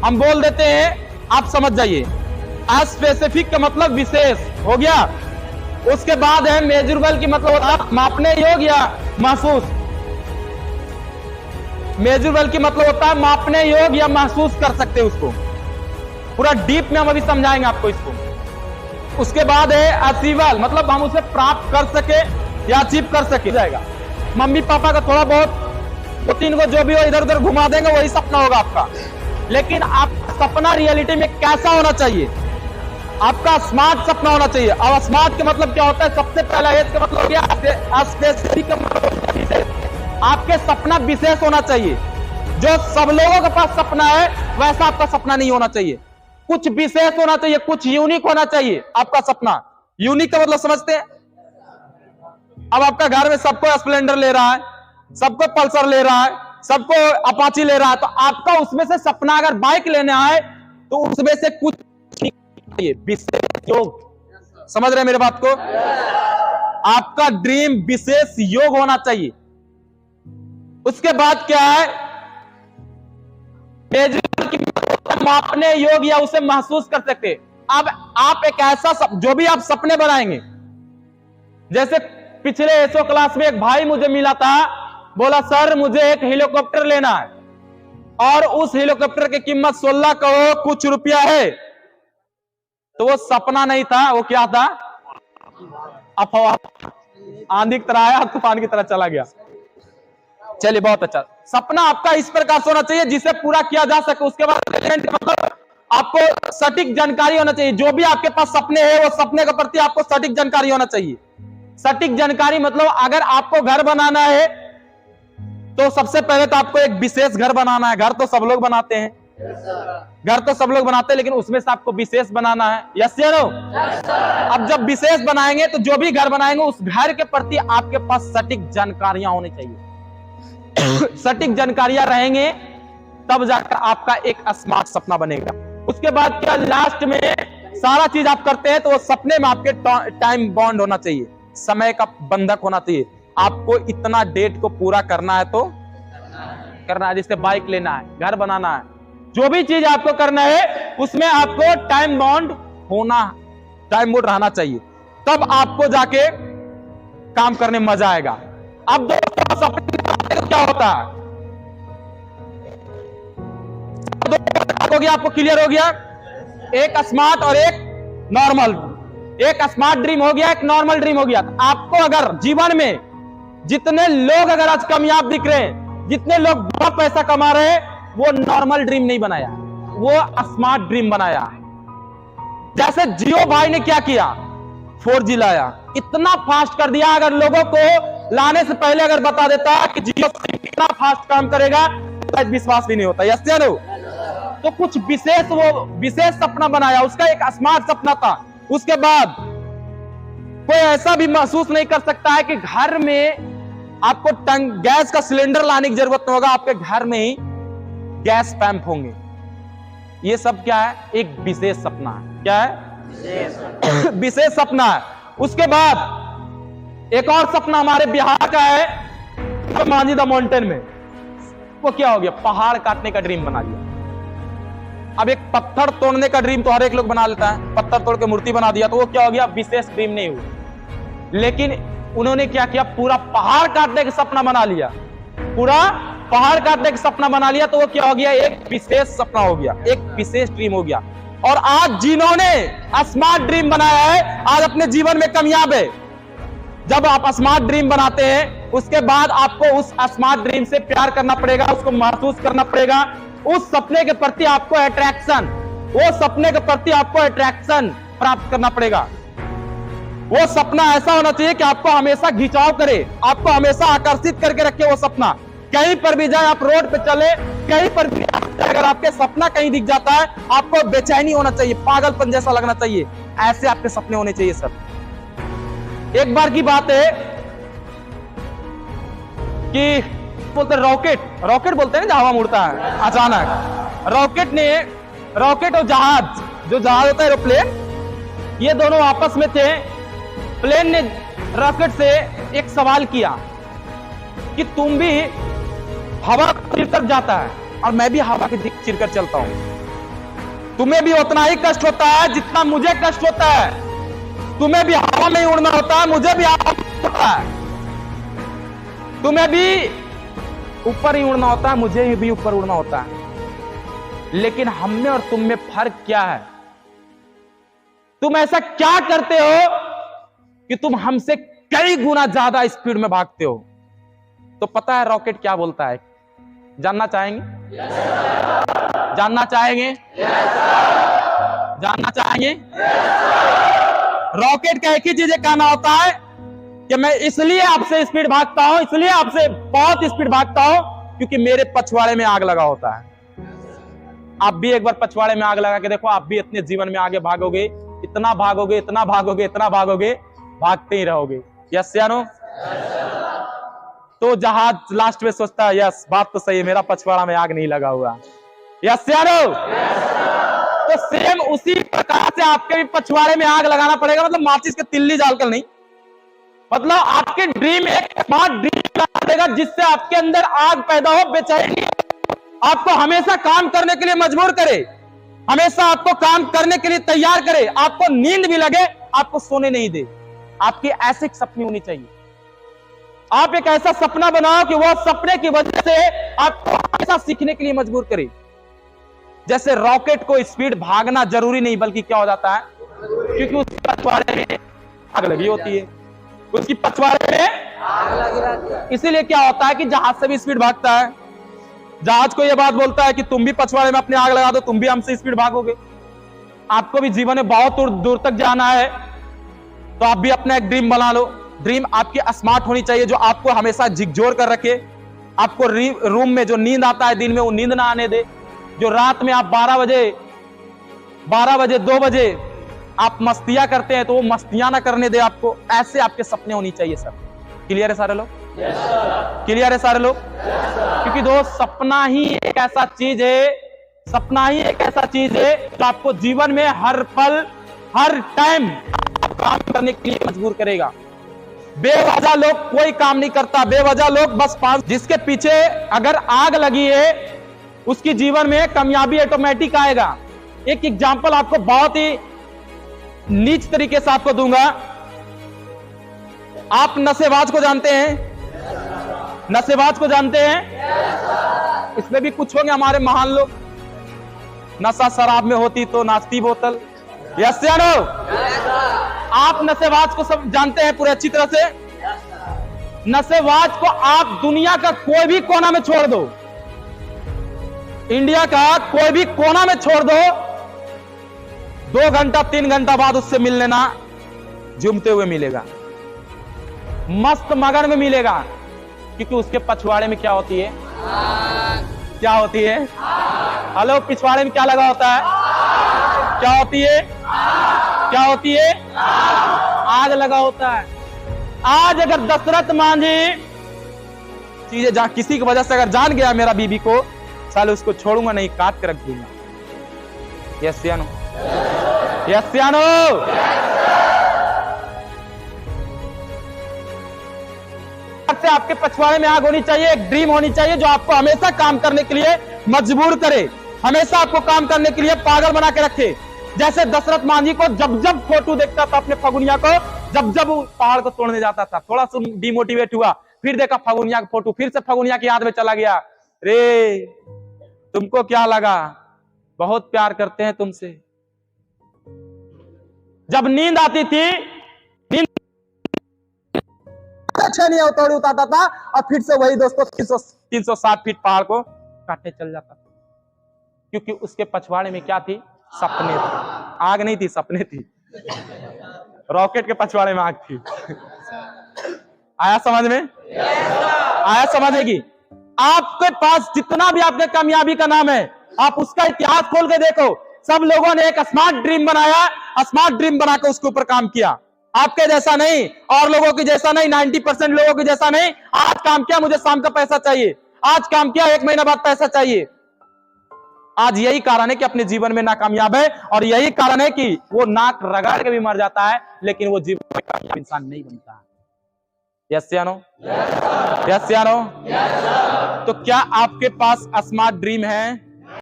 हम बोल देते हैं, आप समझ जाइए। स्पेसिफिक का मतलब विशेष हो गया। उसके बाद है मेजरेबल की मतलब होता है मापने योग्य या महसूस। मेजरेबल की मतलब होता है मापने योग्य या महसूस कर सकते हैं उसको। पूरा डीप में हम अभी समझाएंगे आपको इसको। उसके बाद है अचीवेबल, मतलब हम उसे प्राप्त कर सके या अचीव कर सके जाएगा। मम्मी पापा का थोड़ा बहुत 2-3 को जो भी हो इधर उधर घुमा देंगे, वही सपना होगा आपका। लेकिन आपका सपना रियलिटी में कैसा होना चाहिए? आपका स्मार्ट सपना होना चाहिए। अब स्मार्ट का मतलब क्या होता है? सबसे पहला इसका मतलब क्या? स्पेसिफिक का मतलब आपके सपना विशेष होना चाहिए। जो सब लोगों के पास सपना है वैसा आपका सपना नहीं होना चाहिए। कुछ विशेष होना चाहिए, कुछ यूनिक होना चाहिए आपका सपना। यूनिक का मतलब समझते हैं? अब आपका घर में सबको स्प्लेंडर ले रहा है, सबको पल्सर ले रहा है, सबको अपाची ले रहा है, तो आपका उसमें से सपना अगर बाइक लेना है तो उसमें से कुछ विशेष योग। समझ रहे मेरे बात को? आपका ड्रीम विशेष योग होना चाहिए। उसके बाद क्या है? मापने योग या उसे महसूस कर सकते। अब आप एक ऐसा जो भी आप सपने बनाएंगे, जैसे पिछले एसओ क्लास में एक भाई मुझे मिला था, बोला सर मुझे एक हेलीकॉप्टर लेना है और उस हेलीकॉप्टर की कीमत 16 करोड़ कुछ रुपया है। तो वो सपना नहीं था, वो क्या था? अफवाह। आंधी की तरह आया, तूफान की तरह चला गया। चलिए बहुत अच्छा। सपना आपका इस प्रकार से होना चाहिए जिसे पूरा किया जा सके। उसके बाद मतलब आपको सटीक जानकारी होना चाहिए। जो भी आपके पास सपने हैं वो सपने के प्रति आपको सटीक जानकारी होना चाहिए। सटीक जानकारी मतलब अगर आपको घर बनाना है तो सबसे पहले तो आपको एक विशेष घर बनाना है। घर तो सब लोग बनाते हैं, घर तो सब लोग बनाते हैं, लेकिन उसमें से आपको विशेष बनाना है। यस या नो? अब जब विशेष बनाएंगे तो जो भी घर बनाएंगे उस घर के प्रति आपके पास सटीक जानकारियां होनी चाहिए। सटीक जानकारियां रहेंगे तब जाकर आपका एक स्मार्ट सपना बनेगा। उसके बाद क्या? लास्ट में सारा चीज आप करते हैं तो वो सपने में आपके टाइम बॉन्ड होना चाहिए, समय का बंधक होना चाहिए। आपको इतना डेट को पूरा करना है तो करना है। जैसे बाइक लेना है, घर बनाना है, जो भी चीज आपको करना है उसमें आपको टाइम बॉन्ड होना, टाइम बॉन्ड रहना चाहिए। तब आपको जाके काम करने में मजा आएगा। अब दोस्तों सपने तो क्या होता है? हो गया, आपको क्लियर हो गया? एक स्मार्ट और एक नॉर्मल। एक स्मार्ट ड्रीम हो गया, एक नॉर्मल ड्रीम हो गया। आपको अगर जीवन में जितने लोग अगर आज कामयाब दिख रहे हैं, जितने लोग बहुत पैसा कमा रहे हैं, वो नॉर्मल ड्रीम नहीं बनाया, वो स्मार्ट ड्रीम बनाया। जैसे जियो भाई ने क्या किया? 4G लाया, इतना फास्ट कर दिया। अगर लोगों को लाने से पहले अगर बता देता कि जियो इतना फास्ट काम करेगा तो विश्वास भी नहीं होता। यस या नो? तो कुछ विशेष, वो विशेष सपना बनाया, उसका एक स्मार्ट सपना था। उसके बाद कोई ऐसा भी महसूस नहीं कर सकता है कि घर में आपको गैस का सिलेंडर लाने की जरूरत नहीं होगा, आपके घर में ही गैस पंप होंगे। ये सब क्या है? एक विशेष सपना है। क्या है? विशेष सपना है। उसके बाद एक और सपना हमारे बिहार का है, मांझी द माउंटेन में। वो क्या हो गया? पहाड़ काटने का ड्रीम बना लिया। अब एक पत्थर तोड़ने का ड्रीम तो हर एक लोग बना लेता है, पत्थर तोड़ के मूर्ति बना दिया, तो वो क्या हो गया? विशेष ड्रीम नहीं हुआ। लेकिन उन्होंने क्या किया? पूरा पहाड़ काटने का सपना बना लिया। पूरा पहाड़ काटने का सपना बना लिया, तो वो क्या हो गया? एक विशेष सपना हो गया, एक विशेष ड्रीम हो गया। और आज जिन्होंने स्मार्ट ड्रीम बनाया है आज अपने जीवन में कामयाब है। जब आप स्मार्ट ड्रीम बनाते हैं उसके बाद आपको उस स्मार्ट ड्रीम से प्यार करना पड़ेगा, उसको महसूस करना पड़ेगा, उस सपने के प्रति आपको अट्रैक्शन, वो सपने के प्रति आपको अट्रैक्शन प्राप्त करना पड़ेगा। वो सपना ऐसा होना चाहिए कि आपको हमेशा खिंचाव करे, आपको हमेशा आकर्षित करके रखे। वो सपना कहीं पर भी जाए, आप रोड पे चले, कहीं पर भी अगर आपके सपना कहीं दिख जाता है, आपको बेचैनी होना चाहिए, पागलपन जैसा लगना चाहिए। ऐसे आपके सपने होने चाहिए सर। एक बार की बात है कि बोलते रॉकेट बोलते हैं ना, हवा मुड़ता है अचानक। रॉकेट और जहाज, जो जहाज होता है एरोप्लेन, ये दोनों आपस में थे। प्लेन ने रॉकेट से एक सवाल किया कि तुम भी हवा चिरकर जाता है और मैं भी हवा के चिरकर चलता हूं, तुम्हें भी उतना ही कष्ट होता है जितना मुझे कष्ट होता है। तुम्हें भी हवा में उड़ना होता है, मुझे भी हवा में होता है। तुम्हें भी ऊपर ही उड़ना होता है, मुझे भी ऊपर उड़ना होता है। लेकिन हम में और तुम में फर्क क्या है? तुम ऐसा क्या करते हो कि तुम हमसे कई गुना ज्यादा स्पीड में भागते हो? तो पता है रॉकेट क्या बोलता है? जानना चाहेंगे? जानना चाहेंगे? जानना चाहेंगे? रॉकेट का एक ही चीज कहना होता है कि मैं इसलिए आपसे स्पीड भागता हूं, इसलिए आपसे बहुत स्पीड भागता हूं क्योंकि मेरे पछवाड़े में आग लगा होता है। आप भी एक बार पछवाड़े में आग लगा के देखो, आप भी इतने जीवन में आगे भागोगे, इतना भागोगे, इतना भागोगे, इतना भागोगे, भागते ही रहोगे। यस या नो? तो जहाज लास्ट में सोचता है यस बात तो सही है, मेरा पछवाड़ा में आग नहीं लगा हुआ। यस या नो? तो सेम उसी प्रकार से आपके भी पछवाड़े में आग लगाना पड़ेगा। मतलब माचिस के तिल्ली डालकर नहीं, मतलब आपके ड्रीम एक स्मार्ट ड्रीम पड़ेगा जिससे आपके अंदर आग पैदा हो, बेचैनी आपको हमेशा काम करने के लिए मजबूर करे, हमेशा आपको काम करने के लिए तैयार करे, आपको नींद भी लगे, आपको सोने नहीं दे। आपकी ऐसे सपने होनी चाहिए। आप एक ऐसा सपना बनाओ कि वह सपने की वजह से आपको हमेशा सीखने के लिए मजबूर करे। जैसे रॉकेट को स्पीड भागना जरूरी नहीं, बल्कि क्या हो जाता है, क्योंकि उसके पछवाड़े में आग लगी होती है, उसकी पछवाड़े में आग लगी रहती है। इसीलिए क्या होता है कि जहाज से भी स्पीड भागता है। जहाज को यह बात बोलता है कि तुम भी पछवाड़े में अपने आग लगा दो, तुम भी हमसे स्पीड भागोगे। आपको भी जीवन में बहुत दूर तक जाना है, तो आप भी अपना एक ड्रीम बना लो। ड्रीम आपकी स्मार्ट होनी चाहिए, जो आपको हमेशा झिकझोर कर रखे। आपको रूम में जो नींद आता है दिन में, वो नींद ना आने दे। जो रात में आप 12 बजे 2 बजे आप मस्तियां करते हैं, तो वो मस्तियां ना करने दे आपको। ऐसे आपके सपने होनी चाहिए सर। क्लियर है सारे लोग? क्लियर है सारे लोग? क्योंकि दोस्त सपना ही एक ऐसा चीज है, सपना ही एक ऐसा चीज है जो आपको जीवन में हर पल हर टाइम काम करने के लिए मजबूर करेगा। बेवजह लोग कोई काम नहीं करता, बेवजह लोग बस जिसके पीछे अगर आग लगी है उसकी जीवन में कामयाबी ऑटोमेटिक आएगा। एक एग्जांपल आपको बहुत ही नीच तरीके से आपको दूंगा। आप नशेबाज को जानते हैं? नशेबाज को जानते हैं? इसमें भी कुछ होंगे हमारे महान लोग। नशा शराब में होती तो नाचती बोतल। यस या नो? आप नशेबाज को सब जानते हैं पूरे अच्छी तरह से। नशेबाज को आप दुनिया का कोई भी कोना में छोड़ दो, इंडिया का कोई भी कोना में छोड़ दो, 2 घंटा 3 घंटा बाद उससे मिल लेना, झूमते हुए मिलेगा, मस्त मगन में मिलेगा। क्योंकि उसके पछवाड़े में क्या होती है? क्या होती है? हेलो, पिछवाड़े में क्या लगा होता है? क्या होती है? क्या होती है? आग लगा होता है। आज अगर दशरथ मांझी चीजें किसी की वजह से अगर जान गया मेरा बीबी को, साले उसको छोड़ूंगा नहीं, काट के रख दूंगा। यस या नो? यस या नो? से आपके पछवाड़े में आग होनी चाहिए, एक ड्रीम होनी चाहिए जो आपको हमेशा काम करने के लिए मजबूर करे, हमेशा आपको काम करने के लिए पागल बना के रखे। जैसे दशरथ मांझी को जब जब फोटो देखता था अपने फगुनिया को, जब जब वो पहाड़ को तोड़ने जाता था, थोड़ा सा डिमोटिवेट हुआ, फिर देखा फगुनिया का फोटो, फिर से फगुनिया की याद में चला गया। रे तुमको क्या लगा, बहुत प्यार करते हैं तुमसे। जब नींद आती थी, नींद अच्छा नहीं हथौड़ी उतारता था और फिर से वही दोस्तों 360 फीट पहाड़ को काटने चल जाता था। क्योंकि उसके पछवाड़े में क्या थी? सपने थे। आग नहीं थी, सपने थी। रॉकेट के पछवाड़े में आग थी। आया समझ में? आया समझेगी? आपके पास जितना भी आपके कामयाबी का नाम है, आप उसका इतिहास खोल के देखो। सब लोगों ने एक स्मार्ट ड्रीम बनाया, स्मार्ट ड्रीम बनाकर उसके ऊपर काम किया। आपके जैसा नहीं, और लोगों की जैसा नहीं, 90% लोगों की जैसा नहीं। आज काम किया, मुझे शाम का पैसा चाहिए, आज काम किया, 1 महीना बाद पैसा चाहिए। आज यही कारण है कि अपने जीवन में नाकामयाब है, और यही कारण है कि वो नाक रगड़ के भी मर जाता है, लेकिन वो जीवन में कामयाब इंसान नहीं बनता। यस या नो? यस या नो? तो क्या आपके पास स्मार्ट ड्रीम है?